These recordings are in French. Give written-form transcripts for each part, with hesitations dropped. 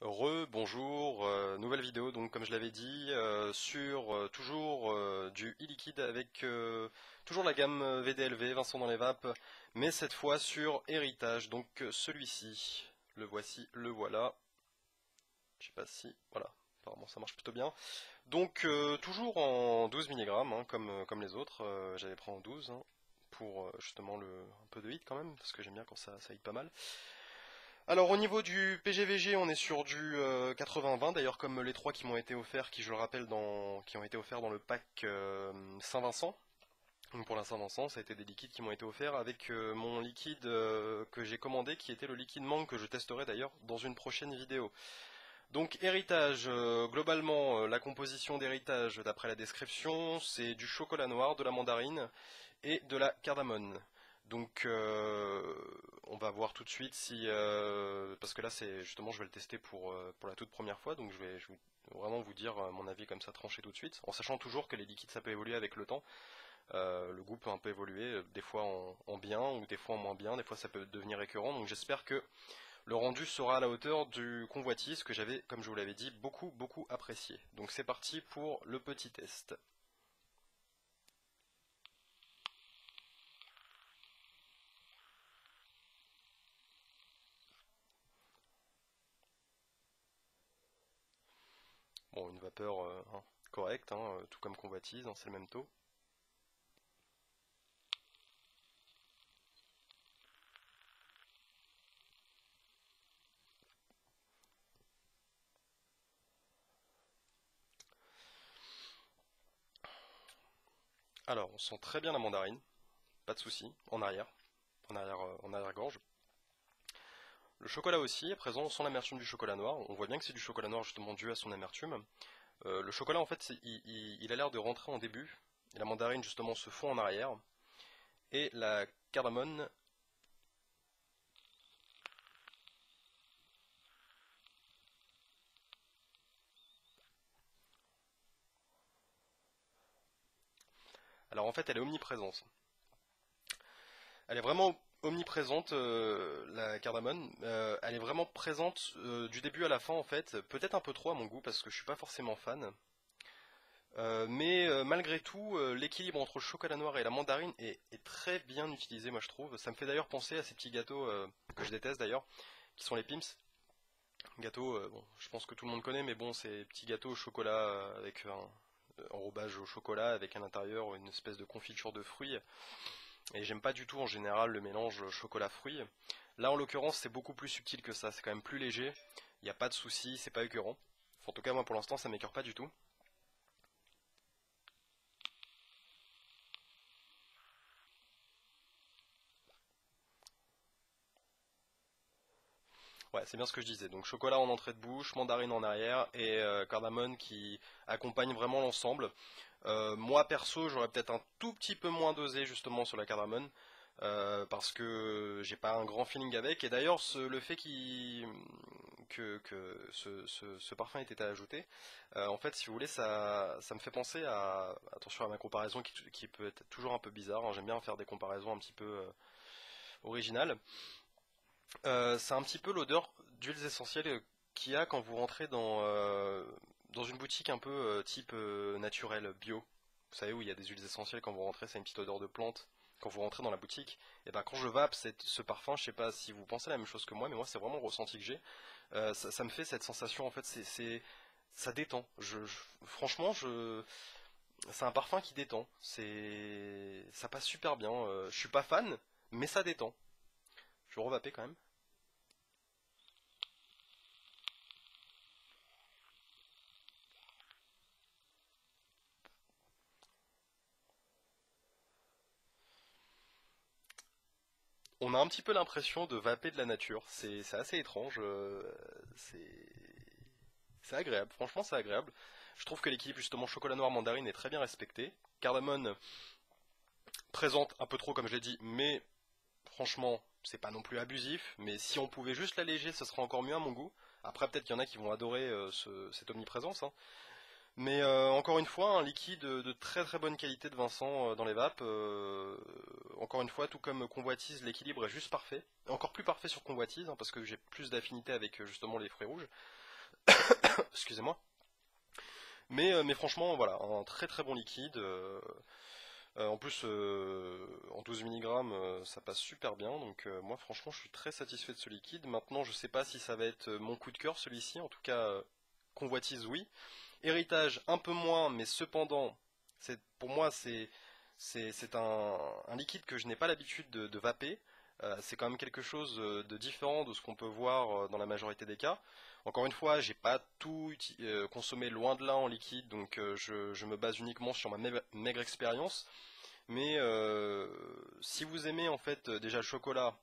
Bonjour, nouvelle vidéo donc comme je l'avais dit sur toujours du e-liquide avec toujours la gamme VDLV, Vincent dans les vapes, mais cette fois sur héritage, donc celui-ci, le voici, le voilà, je sais pas si, voilà, apparemment ça marche plutôt bien. Donc toujours en 12 mg comme les autres, j'avais pris en 12 pour justement un peu de hit quand même, parce que j'aime bien quand ça hit pas mal. Alors au niveau du PGVG, on est sur du 80-20, d'ailleurs comme les trois qui m'ont été offerts, qui je le rappelle qui ont été offerts dans le pack Saint-Vincent. Donc pour la Saint-Vincent, ça a été des liquides qui m'ont été offerts avec mon liquide que j'ai commandé, qui était le liquide mangue que je testerai d'ailleurs dans une prochaine vidéo. Donc héritage, globalement, la composition d'héritage d'après la description, c'est du chocolat noir, de la mandarine et de la cardamone. Donc on va voir tout de suite si parce que là c'est justement je vais le tester pour la toute première fois, donc je vais vraiment vous dire mon avis comme ça tranché tout de suite, en sachant toujours que les liquides ça peut évoluer avec le temps. Le goût peut un peu évoluer, des fois en bien ou des fois en moins bien, des fois ça peut devenir récurrent, donc j'espère que le rendu sera à la hauteur du convoitise que j'avais, comme je vous l'avais dit, beaucoup apprécié. Donc c'est parti pour le petit test. Bon, une vapeur correcte, tout comme convoitise, c'est le même taux. Alors, on sent très bien la mandarine, pas de souci, en arrière-gorge. Le chocolat aussi est présent sans l'amertume du chocolat noir. On voit bien que c'est du chocolat noir justement dû à son amertume. Le chocolat en fait, il a l'air de rentrer en début, et la mandarine justement se fond en arrière, et la cardamone. Alors en fait, elle est omniprésente. Elle est vraiment omniprésente, la cardamone. Elle est vraiment présente du début à la fin en fait. Peut-être un peu trop à mon goût parce que je suis pas forcément fan. Mais malgré tout, l'équilibre entre le chocolat noir et la mandarine est très bien utilisé, moi je trouve. Ça me fait d'ailleurs penser à ces petits gâteaux que je déteste d'ailleurs, qui sont les Pim's. Gâteaux, bon, je pense que tout le monde connaît, mais bon, c'est petits gâteaux au chocolat avec un enrobage au chocolat avec à l'intérieur une espèce de confiture de fruits. Et j'aime pas du tout en général le mélange chocolat-fruits. Là en l'occurrence c'est beaucoup plus subtil que ça, c'est quand même plus léger, il n'y a pas de souci, c'est pas écœurant. Enfin, en tout cas moi pour l'instant ça m'écœure pas du tout. Ouais, c'est bien ce que je disais. Donc chocolat en entrée de bouche, mandarine en arrière et cardamone qui accompagne vraiment l'ensemble. Moi perso, j'aurais peut-être un tout petit peu moins dosé justement sur la cardamone parce que j'ai pas un grand feeling avec. Et d'ailleurs, le fait que ce parfum ait été ajouté, en fait, si vous voulez, ça me fait penser à attention à ma comparaison qui peut être toujours un peu bizarre, hein. J'aime bien faire des comparaisons un petit peu originales. C'est un petit peu l'odeur d'huiles essentielles qu'il y a quand vous rentrez dans une boutique un peu type naturel, bio. Vous savez où il y a des huiles essentielles quand vous rentrez, c'est une petite odeur de plante. Quand vous rentrez dans la boutique, et ben quand je vape ce parfum, je sais pas si vous pensez la même chose que moi, mais moi c'est vraiment le ressenti que j'ai. Ça me fait cette sensation en fait, ça détend. Franchement, c'est un parfum qui détend. Ça passe super bien. Je suis pas fan, mais ça détend. Je vais revaper quand même. On a un petit peu l'impression de vaper de la nature. C'est assez étrange. C'est c'est agréable. Franchement, c'est agréable. Je trouve que l'équilibre justement chocolat noir mandarine est très bien respecté. Cardamone présente un peu trop comme je l'ai dit, mais franchement, c'est pas non plus abusif. Mais si on pouvait juste l'alléger, ce serait encore mieux à mon goût. Après, peut-être qu'il y en a qui vont adorer cette omniprésence, hein. Mais encore une fois, un liquide de très très bonne qualité de Vincent dans les vapes. Encore une fois, tout comme Convoitise, l'équilibre est juste parfait. Encore plus parfait sur Convoitise, hein, parce que j'ai plus d'affinité avec justement les fruits rouges. Excusez-moi. Mais franchement, voilà, un très très bon liquide. En plus, en 12 mg, ça passe super bien. Donc moi, franchement, je suis très satisfait de ce liquide. Maintenant, je sais pas si ça va être mon coup de cœur, celui-ci. En tout cas, convoitise, oui. Héritage, un peu moins, mais cependant, pour moi, c'est un liquide que je n'ai pas l'habitude de vaper. C'est quand même quelque chose de différent de ce qu'on peut voir dans la majorité des cas. Encore une fois, j'ai pas tout consommé loin de là en liquide, donc je me base uniquement sur ma maigre expérience. Mais si vous aimez en fait déjà le chocolat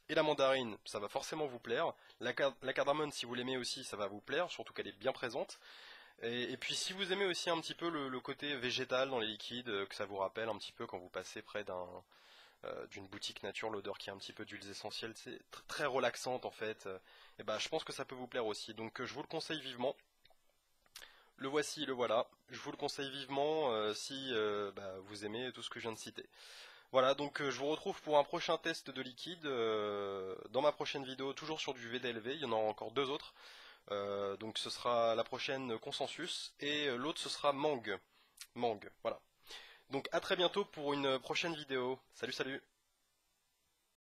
et la mandarine, ça va forcément vous plaire. La cardamone, si vous l'aimez aussi, ça va vous plaire, surtout qu'elle est bien présente. Et puis si vous aimez aussi un petit peu le côté végétal dans les liquides, que ça vous rappelle un petit peu quand vous passez près d'une boutique nature, l'odeur qui est un petit peu d'huiles essentielles, c'est très relaxante en fait. Et bah je pense que ça peut vous plaire aussi. Donc je vous le conseille vivement. Le voici, le voilà. Je vous le conseille vivement si bah, vous aimez tout ce que je viens de citer. Voilà, donc je vous retrouve pour un prochain test de liquide dans ma prochaine vidéo, toujours sur du VDLV. Il y en aura encore deux autres. Donc ce sera la prochaine Consensus et l'autre ce sera Mang. Mang, voilà. Donc à très bientôt pour une prochaine vidéo. Salut, salut.